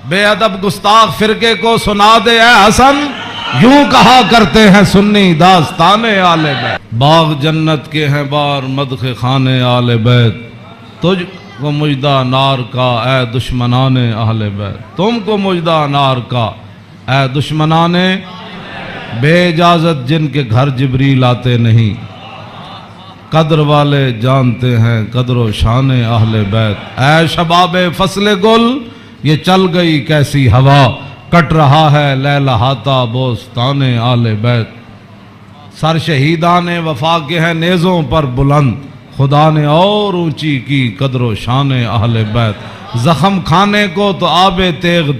بے ادب گستاخ فرقے کو سنا دے اے حسن، یوں کہا کرتے ہیں سنی داستان آل بیت۔ باغ جنت کے ہیں بار مدح خان آل بیت، تجھ کو مجدہ نار کا اے دشمنان اہل بیت، تم کو مجدہ نار کا اے دشمنان، بے اجازت جن کے گھر جبریل آتے نہیں، قدر والے جانتے ہیں قدر و شان اہل بیت۔ اے شباب فصل گل، یہ چل گئی کیسی ہوا، کٹ رہا ہے لہلہاتا بوستان آل بیت۔ سر شہیدان وفا کے ہیں نیزوں پر بلند، خدا نے اور اونچی کی قدر و شان اہل بیت۔ زخم کھانے کو تو آب تیغ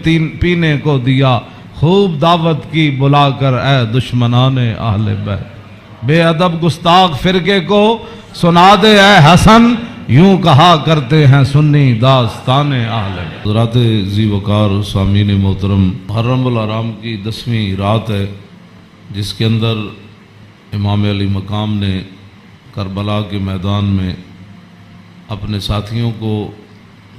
پینے کو دیا، خوب دعوت کی بلا کر اے دشمنان اہل بیت۔ بے ادب گستاخ فرقے کو سنا دے اے حسن، یوں کہا کرتے ہیں سنی داستان اہل بیت۔ حضرات ذی وقار سامعین محترم، محرم الحرام کی 10ویں رات ہے، جس کے اندر امام علی مقام نے کربلا کے میدان میں اپنے ساتھیوں کو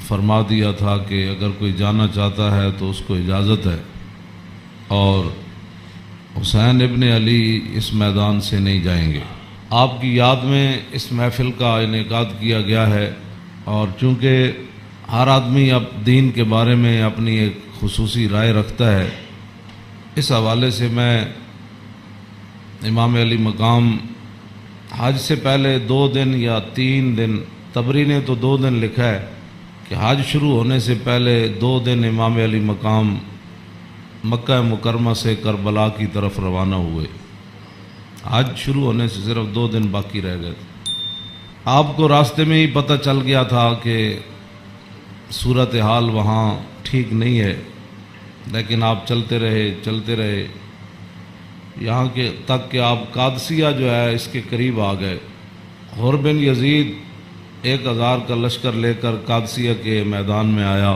فرما دیا تھا کہ اگر کوئی جانا چاہتا ہے تو اس کو اجازت ہے، اور حسین ابن علی اس میدان سے نہیں جائیں گے۔ آپ کی یاد میں اس محفل کا انعقاد کیا گیا ہے، اور چونکہ ہر آدمی اب دین کے بارے میں اپنی ایک خصوصی رائے رکھتا ہے، اس حوالے سے میں امام علی مقام حج سے پہلے 2 دن یا 3 دن، طبری نے تو 2 دن لکھا ہے کہ حج شروع ہونے سے پہلے 2 دن امام علی مقام مکہ مکرمہ سے کربلا کی طرف روانہ ہوئے۔ حج شروع ہونے سے صرف 2 دن باقی رہ گئے تھے۔ آپ کو راستے میں ہی پتہ چل گیا تھا کہ صورتحال وہاں ٹھیک نہیں ہے، لیکن آپ چلتے رہے یہاں کے تک کہ آپ قادسیہ جو ہے اس کے قریب آ گئے۔ حر بن یزید 1000 کا لشکر لے کر قادسیہ کے میدان میں آیا،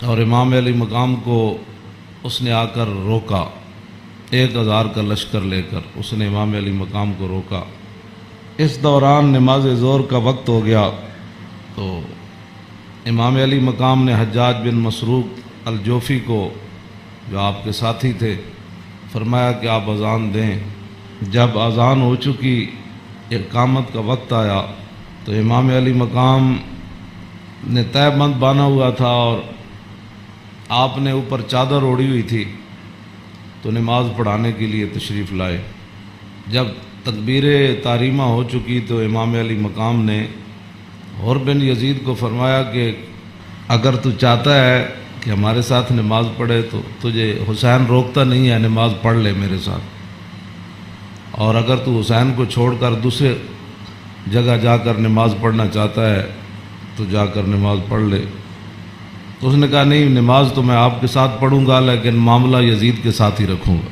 اور امام علی مقام کو اس نے آ کر روکا۔ 1000 کا لشکر لے کر اس نے امام علی مقام کو روکا۔ اس دوران نماز ظہر کا وقت ہو گیا، تو امام علی مقام نے حجاج بن مسروق الجوفی کو، جو آپ کے ساتھی تھے، فرمایا کہ آپ اذان دیں۔ جب اذان ہو چکی، اقامت کا وقت آیا، تو امام علی مقام نے تہہ بند باندھا ہوا تھا اور آپ نے اوپر چادر اوڑھی ہوئی تھی، تو نماز پڑھانے کے لیے تشریف لائے۔ جب تکبیر تحریمہ ہو چکی تو امام علی مقام نے حر بن یزید کو فرمایا کہ اگر تو چاہتا ہے کہ ہمارے ساتھ نماز پڑھے تو تجھے حسین روکتا نہیں ہے، نماز پڑھ لے میرے ساتھ، اور اگر تو حسین کو چھوڑ کر دوسرے جگہ جا کر نماز پڑھنا چاہتا ہے تو جا کر نماز پڑھ لے۔ تو اس نے کہا نہیں، نماز تو میں آپ کے ساتھ پڑھوں گا، لیکن معاملہ یزید کے ساتھ ہی رکھوں گا۔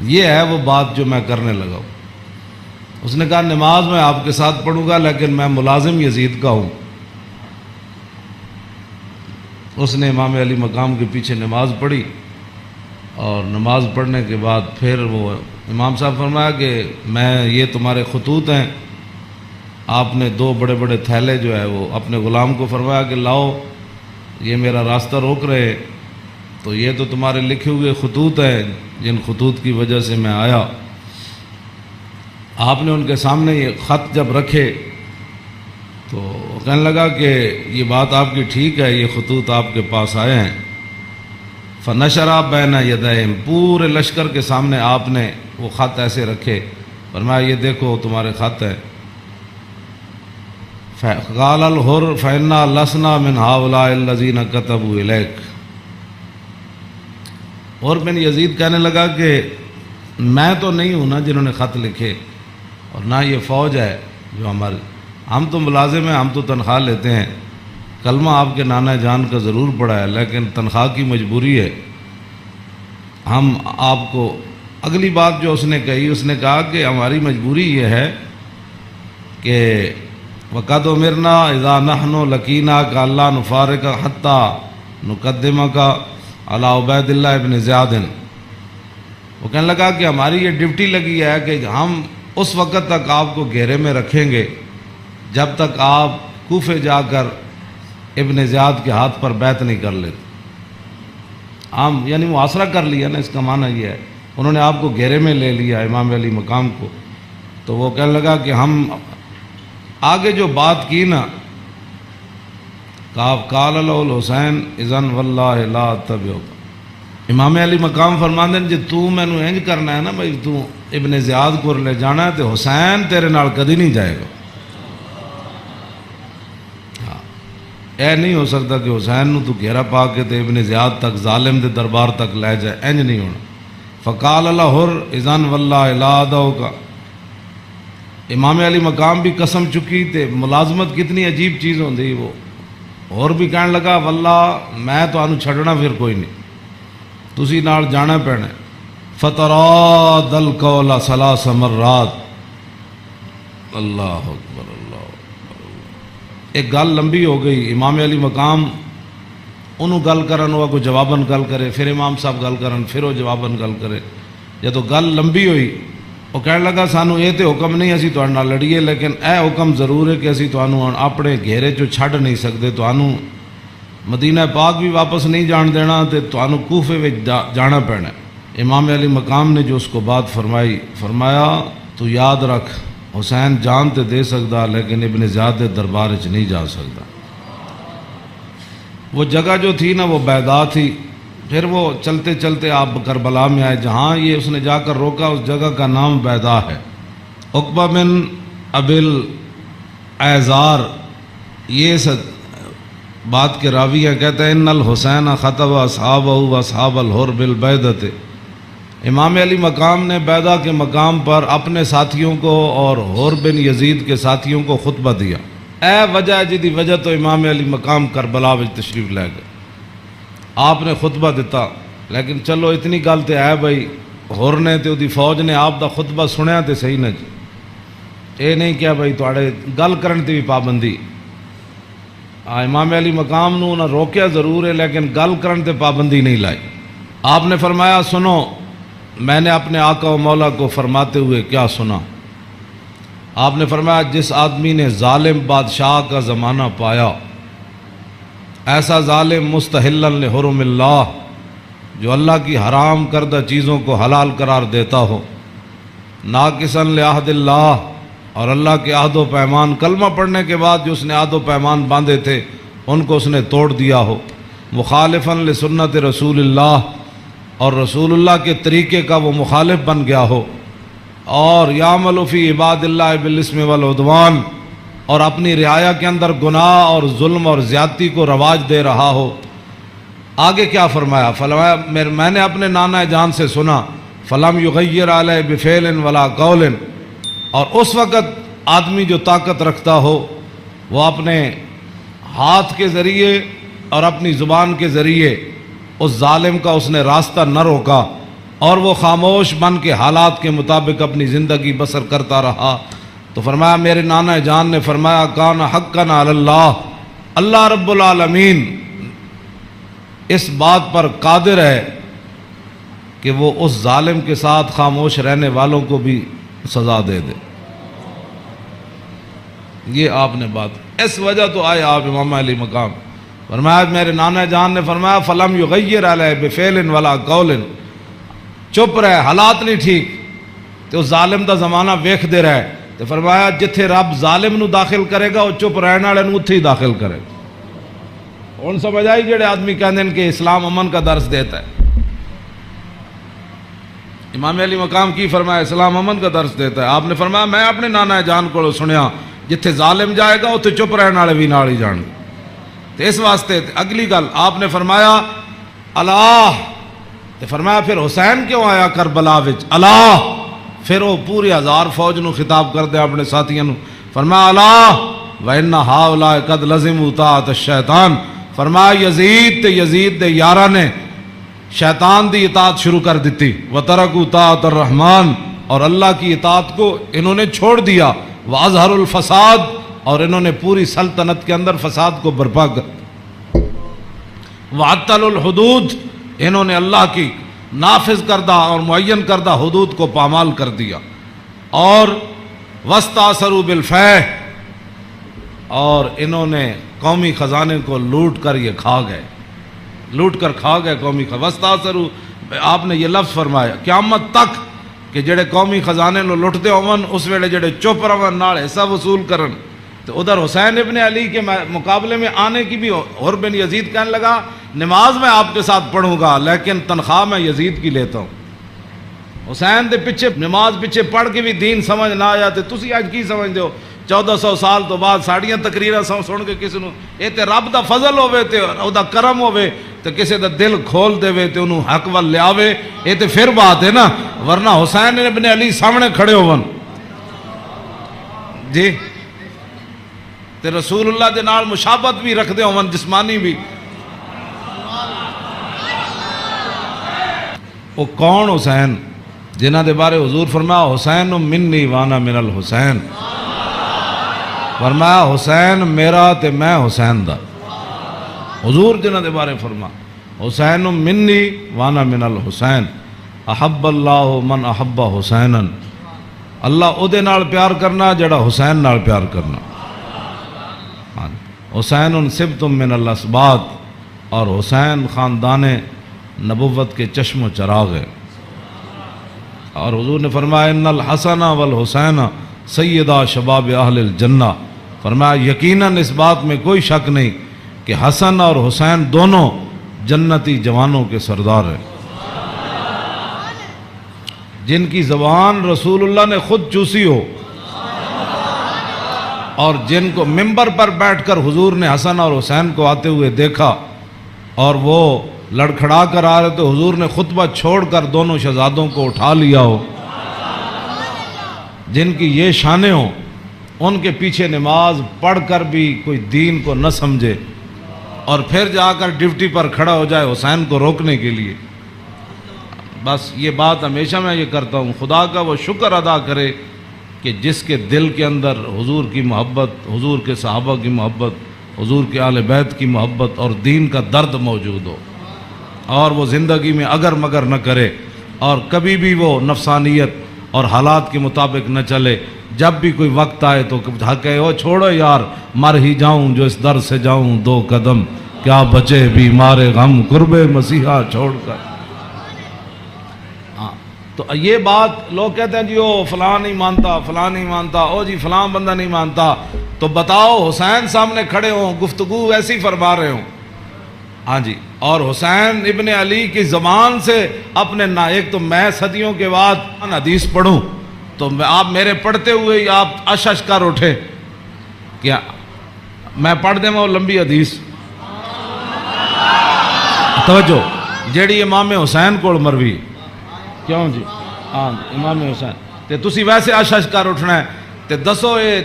یہ ہے وہ بات جو میں کرنے لگا ہوں۔ اس نے کہا نماز میں آپ کے ساتھ پڑھوں گا، لیکن میں ملازم یزید کا ہوں۔ اس نے امام علی مقام کے پیچھے نماز پڑھی، اور نماز پڑھنے کے بعد پھر وہ امام صاحب فرمایا کہ میں یہ تمہارے خطوط ہیں۔ آپ نے 2 بڑے بڑے تھیلے جو ہے وہ اپنے غلام کو فرمایا کہ لاؤ، یہ میرا راستہ روک رہے، تو یہ تو تمہارے لکھے ہوئے خطوط ہیں، جن خطوط کی وجہ سے میں آیا۔ آپ نے ان کے سامنے یہ خط جب رکھے تو وہ کہنے لگا کہ یہ بات آپ کی ٹھیک ہے، یہ خطوط آپ کے پاس آئے ہیں۔ فنشرا بین یدیہم، پورے لشکر کے سامنے آپ نے وہ خط ایسے رکھے، فرمایا یہ دیکھو تمہارے خط ہیں۔ قال الحر فإنا لسنا من هؤلاء الذين كتبوا إليك۔ اور بن یزید کہنے لگا کہ میں تو نہیں ہوں نا جنہوں نے خط لکھے، اور نہ یہ فوج ہے جو ہمارے، ہم تو ملازم ہیں، ہم تو تنخواہ لیتے ہیں، کلمہ آپ کے نانا جان کا ضرور پڑا ہے، لیکن تنخواہ کی مجبوری ہے۔ ہم آپ کو، اگلی بات جو اس نے کہی، اس نے کہا کہ ہماری مجبوری یہ ہے کہ وَقَدْ أُمِرْنَا إِذَا نَحْنُ لَقِينَاكَ أَلَّا نُفَارِقَ حَتَّى نُقَدِّمَكَ عَلَى عُبَيْدِ اللَّهِ بْنِ زِيَادٍ۔ وہ کہنے لگا کہ ہماری یہ ڈیوٹی لگی ہے کہ ہم اس وقت تک آپ کو گھیرے میں رکھیں گے جب تک آپ کوفے جا کر ابن زیاد کے ہاتھ پر بیعت نہیں کر لیتے. عام یعنی محاصرہ کر لیا نا، اس کا معنی یہ ہے. انہوں نے آپ کو گھیرے میں لے لیا امام علی مقام کو. تو وہ کہنے لگا کہ ہم آگے جو بات کی نا، قال له الحسین اذن واللہ لا اتبعک. امام علی مقام فرماندے ہیں جی تو مینوں انج کرنا ہے نا بھائی، تو ابن زیاد کو لے جانا ہے تو حسین تیرے نال کدی نہیں جائے گا. اے نہیں ہو سکتا کہ حسین نو تو گھیرا پا کے تے ابن زیاد تک ظالم دے دربار تک لے جائے، انج نہیں ہونا. فقال له اذن واللہ لا ادعوک. امام علی مقام بھی قسم چکی تے ملازمت کتنی عجیب چیز ہوندی. وہ اور بھی کہنے لگا واللہ میں تو انو چھڑنا پھر کوئی نہیں، تسی نال جانا پینا. فتراد القول ثلاث مرات. اللہ اکبر اللہ اکبر. ایک گل لمبی ہو گئی. امام علی مقام انہوں گل کرن، وہ کو جواباً گل کرے، پھر امام صاحب گل کرن، پھر وہ جواباً گل کرے. جب گل لمبی ہوئی وہ کہنے لگا سانو یہ تو حکم نہیں اسی تہاڈے نال لڑیے، لیکن اے حکم ضرور ہے کہ اسی تانوں اپنے گھیرے چوں چھڈ نہیں سکتے، تانوں مدینہ پاک بھی واپس نہیں جان دینا تے تانوں کوفے وچ جانا پینا. امام علی مقام نے جو اس کو بات فرمائی، فرمایا تو یاد رکھ حسین جان تے دے سکتا لیکن ابن زیاد دے دربار وچ نہیں جا سکتا. وہ جگہ جو تھی نا وہ بیضا تھی. پھر وہ چلتے چلتے آپ کربلا میں آئے، جہاں یہ اس نے جا کر روکا اس جگہ کا نام بیضا ہے. عقبہ بن ابل ایزار یہ بات کے راوی ہیں، کہتے ہیں ان الحسین خطب اصحابہ و اصحاب الحر بالبیضۃ. امام علی مقام نے بیضا کے مقام پر اپنے ساتھیوں کو اور حر بن یزید کے ساتھیوں کو خطبہ دیا. اے وجہ جدی وجہ تو امام علی مقام کربلا وچ تشریف لے گئے. آپ نے خطبہ دیتا، لیکن چلو اتنی گل تے ہے بھائی حر نے تے دی فوج نے آپ دا خطبہ سنیا تے صحیح نہ جی. اے نہیں کیا بھائی تواڈے گل کرن تے بھی پابندی. امام علی مقام نو نہ روکیا ضرور ہے لیکن گل کرن تے پابندی نہیں لائی. آپ نے فرمایا سنو، میں نے اپنے آقا و مولا کو فرماتے ہوئے کیا سنا. آپ نے فرمایا جس آدمی نے ظالم بادشاہ کا زمانہ پایا، ایسا ظالم مستحلن لحرم اللہ جو اللہ کی حرام کردہ چیزوں کو حلال قرار دیتا ہو، ناقصاً لعہد اللہ اور اللہ کے عہد و پیمان، کلمہ پڑھنے کے بعد جو اس نے عہد و پیمان باندھے تھے ان کو اس نے توڑ دیا ہو، مخالفاً لسنت رسول اللہ اور رسول اللہ کے طریقے کا وہ مخالف بن گیا ہو، اور یعمل فی عباد اللہ بالاسم والعدوان اور اپنی رعایا کے اندر گناہ اور ظلم اور زیادتی کو رواج دے رہا ہو. آگے کیا فرمایا؟ فرمایا میں نے اپنے نانا جان سے سنا فلم یغیر علیہ بفعل ولا قول. اور اس وقت آدمی جو طاقت رکھتا ہو وہ اپنے ہاتھ کے ذریعے اور اپنی زبان کے ذریعے اس ظالم کا اس نے راستہ نہ روکا اور وہ خاموش بن کے حالات کے مطابق اپنی زندگی بسر کرتا رہا. تو فرمایا میرے نانا جان نے فرمایا کان حقا علی اللہ، اللہ رب العالمین اس بات پر قادر ہے کہ وہ اس ظالم کے ساتھ خاموش رہنے والوں کو بھی سزا دے دے. یہ آپ نے بات اس وجہ تو آئے آپ امام علی مقام. فرمایا میرے نانا جان نے فرمایا فلم یغیر علیہ بفعل ولا قول، چپ رہے، حالات نہیں ٹھیک تو ظالم دا زمانہ ویکھ دے رہے. تو فرمایا جتھے رب ظالم نو داخل کرے گا وہ چپ رہنے والے نو اتھے ہی داخل کرے گا. ہن سمجھ آئی جڑے آدمی کہندے ہیں کہ اسلام امن کا درس دیتا ہے. امام علی مقام کی فرمایا اسلام امن کا درس دیتا ہے. آپ نے فرمایا میں اپنے نانا جان کو سنیا جتھے ظالم جائے گا اتھے چپ رہنے والے بھی نال ہی جان گے. تو اس واسطے اگلی گل آپ نے فرمایا اللہ، تو فرمایا پھر حسین کیوں آیا کربلا وچ؟ اللہ. پھر وہ پوری 1000 فوج نو خطاب کر دے اپنے ساتھیوں نو. فرمایا اللہ وَإِنَّ هَؤُلَاءِ قَدْ لَزِمُوا طَاعَةَ الشَّيْطَانِ. فرمایا یزید تے یزید دے یاراں نے شیطان دی اطاعت شروع کر دیتی. وَتَرَكُوا طَاعَةَ الرَّحْمَانِ اور اللہ کی اطاعت کو انہوں نے چھوڑ دیا. وَأَظْهَرُوا الْفَسَادِ اور انہوں نے پوری سلطنت کے اندر فساد کو برپا کر. وَعَطَّلُوا الْحُدُودِ انہوں نے اللہ کی نافذ کردہ اور معین کردہ حدود کو پامال کر دیا. اور وَاسْتَأْثَرُوا بِالْفَیْحِ اور انہوں نے قومی خزانے کو لوٹ کر یہ کھا گئے، لوٹ کر کھا گئے قومی وستاثروا، آپ نے یہ لفظ فرمایا قیامت تک کہ جڑے قومی خزانے نو لٹتے ہون اس ویلے جڑے چپ رہن نال حصہ وصول کرن۔ تو ادھر حسین ابن علی کے مقابلے میں آنے کی بھی اور بن یزید کہنے لگا نماز میں آپ کے ساتھ پڑھوں گا لیکن تنخواہ میں یزید کی لیتا ہوں۔ حسین دے پیچھے نماز پیچھے پڑھ کے بھی دین سمجھ نہ آیا تے تسی اج کی سمجھدے ہو 1400 سال تو بعد ساڑیاں تقریراں سن کے کسی نو اے تے رب دا فضل ہوے تے او دا کرم ہوے تے کسی دا دل کھول دے تے انہوں حق ول لیاوے، اے تے پھر بات ہے نا، ورنہ حسین ابن علی سامنے کھڑے ہون جی تے رسول اللہ دے نال مشابہت بھی رکھ دے ہون جسمانی بھی۔ وہ کون حسین جنہ دے بارے حضور فرمایا حسین منی وانا من الحسین، فرمایا حسین میرا تے میں حسین دا، حضور جنہ دے بارے فرما حسین منی وانا من الحسین، احب اللہ من احب حسینا، اللہ او دے نال پیار کرنا جڑا حسین نال پیار کرنا۔ حسین سبت من الاسباط، اور حسین خاندان نبوت کے چشم و چراغ ہے۔ اور حضور نے فرمایا ان الحسن والحسین سیدہ شباب اہل الجنہ، فرمایا یقیناً اس بات میں کوئی شک نہیں کہ حسن اور حسین دونوں جنتی جوانوں کے سردار ہیں، جن کی زبان رسول اللہ نے خود چوسی ہو، اور جن کو ممبر پر بیٹھ کر حضور نے حسن اور حسین کو آتے ہوئے دیکھا اور وہ لڑکھڑا کر آ رہے تو حضور نے خطبہ چھوڑ کر دونوں شہزادوں کو اٹھا لیا ہو، جن کی یہ شانیں ہوں، ان کے پیچھے نماز پڑھ کر بھی کوئی دین کو نہ سمجھے اور پھر جا کر ڈیوٹی پر کھڑا ہو جائے حسین کو روکنے کے لیے۔ بس یہ بات ہمیشہ میں یہ کرتا ہوں، خدا کا وہ شکر ادا کرے کہ جس کے دل کے اندر حضور کی محبت، حضور کے صحابہ کی محبت، حضور کے اہل بیت کی محبت اور دین کا درد موجود ہو، اور وہ زندگی میں اگر مگر نہ کرے اور کبھی بھی وہ نفسانیت اور حالات کے مطابق نہ چلے۔ جب بھی کوئی وقت آئے تو کہے او چھوڑو یار مر ہی جاؤں جو اس در سے جاؤں 2 قدم، کیا بچے بیمار غم قرب مسیحا چھوڑ کر۔ تو یہ بات لوگ کہتے ہیں جی او فلاں نہیں مانتا، فلاں نہیں مانتا، او جی فلاں بندہ نہیں مانتا، تو بتاؤ حسین سامنے کھڑے ہوں گفتگو ایسی فرما رہے ہوں، ہاں جی، اور حسین ابن علی کی زبان سے اپنے ایک تو میں صدیوں کے بعد حدیث پڑھوں تو آپ میرے پڑھتے ہوئے ہی آپ اشش کر اٹھے، کیا میں پڑھ دیں وہ لمبی حدیث، توجہ جیڑی امام حسین کو مروی، کیوں جی ہاں امام حسین تے تسی ویسے اشش کر اٹھنا ہے تے دسو یہ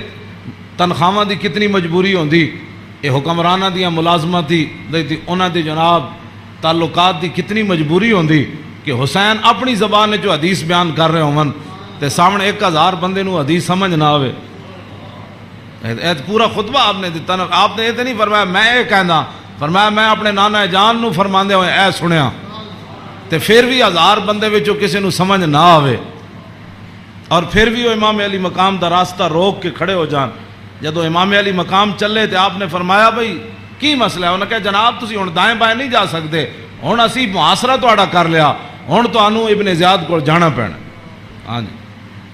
تنخواہ دی کتنی مجبوری ہوندی، یہ حکمرانہ دیا ملازمت دی انہاں دی جناب تعلقات دی کتنی مجبوری ہوندی کہ حسین اپنی زبان جو حدیث بیان کر رہے ہوں تے سامنے 1000 بندے نو حدیث سمجھ نہ آوے۔ پورا خطبہ آپ نے دیتا، آپ نے یہ تو نہیں فرمایا میں یہ کہنا، فرمایا میں اپنے نانا جان نو فرماندے ہوئے اے سنیا، تے پھر بھی 1000 بندے وچوں کسی نو سمجھ نہ آوے اور پھر بھی وہ امام علی مقام دا راستہ روک کے کھڑے ہو جان۔ جدو امام علی مقام چلے تے آپ نے فرمایا بھئی کی مسئلہ ہے؟ انہوں نے کہا جناب تسی ہن دائیں بائیں نہیں جا سکتے، ہن اسی محاصرہ تہاڈا کر لیا، ہن تانوں ابن زیاد کو جانا پینا۔ ہاں جی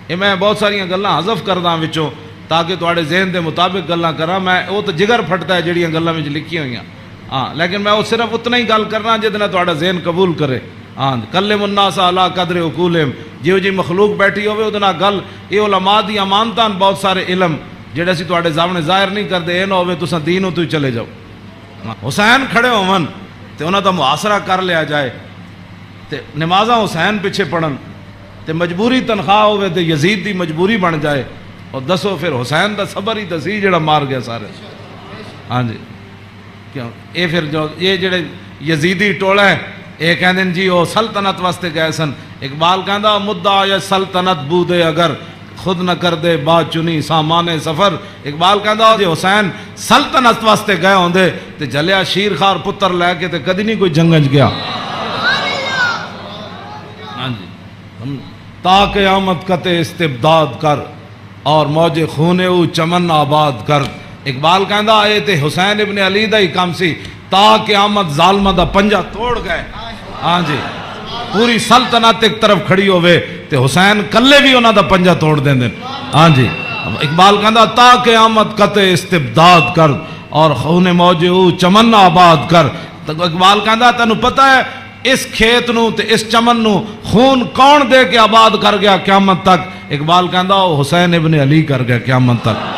یہ میں بہت ساریاں گلاں حذف کردا وچوں تاکہ تہاڈے ذہن دے مطابق گلاں کراں، میں وہ تو جگر پھٹتا ہے جڑیاں گلاں وچ لکھی ہوئیاں، ہاں لیکن میں وہ صرف اتنا ہی گل کرنا جہدے نال تہاڈا ذہن قبول کرے۔ ہاں کلم الناس علی قدر عقولہم، جیو جی مخلوق بیٹھی ہوئے وہ گل، یہ علماء دی امانتاں بہت سارے علم جڑے اسی تہاڈے سامنے ظاہر نہیں کرتے، یہ نہ ہوئے تساں دینوں تو ہی چلے جاؤ۔ حسین کھڑے ہون تے انہاں دا محاصرہ کر لیا جائے تے نمازاں حسین پیچھے پڑھن تے مجبوری تنخواہ ہوئے تے یزید دی مجبوری بن جائے، اور دسو پھر حسین دا صبر ہی دسی جڑا مار گیا سارے۔ ہاں جی کیوں یہ پھر جو یہ جڑے یزیدی ٹولا ہے یہ کہندے ہیں جی وہ سلطنت واسطے گئے سن، اقبال کہندا مدعا یا سلطنت بودے اگر خود نہ کر دے بات چنی سامان سفر۔ اقبال کہندا جی حسین سلطنت واسطے گئے ہوندے تے جلیا شیر خار پتر لے کے تے کدی نہیں کوئی جنگج گیا۔ ہاں جی تا قیامت قطع استبداد کر اور موج خون او چمن آباد کر، اقبال کہندا اے تے حسین ابن علی دا ہی کام سی تا قیامت ظالمہ دا پنجا توڑ گئے. ہاں جی پوری سلطنت ایک طرف کھڑی ہوئے تے حسین کلے بھی انہاں دا پنجا توڑ دیں دیں. ہاں جی اقبال کہندا تا قیامت قطع استبداد کر اور خون موج او چمن آباد کر. اقبال کہندا تینوں پتہ ہے اس کھیت نو تے اس چمن نو خون کون دے کے آباد کر گیا قیامت تک؟ اقبال کہندا حسین ابن علی کر گیا قیامت تک.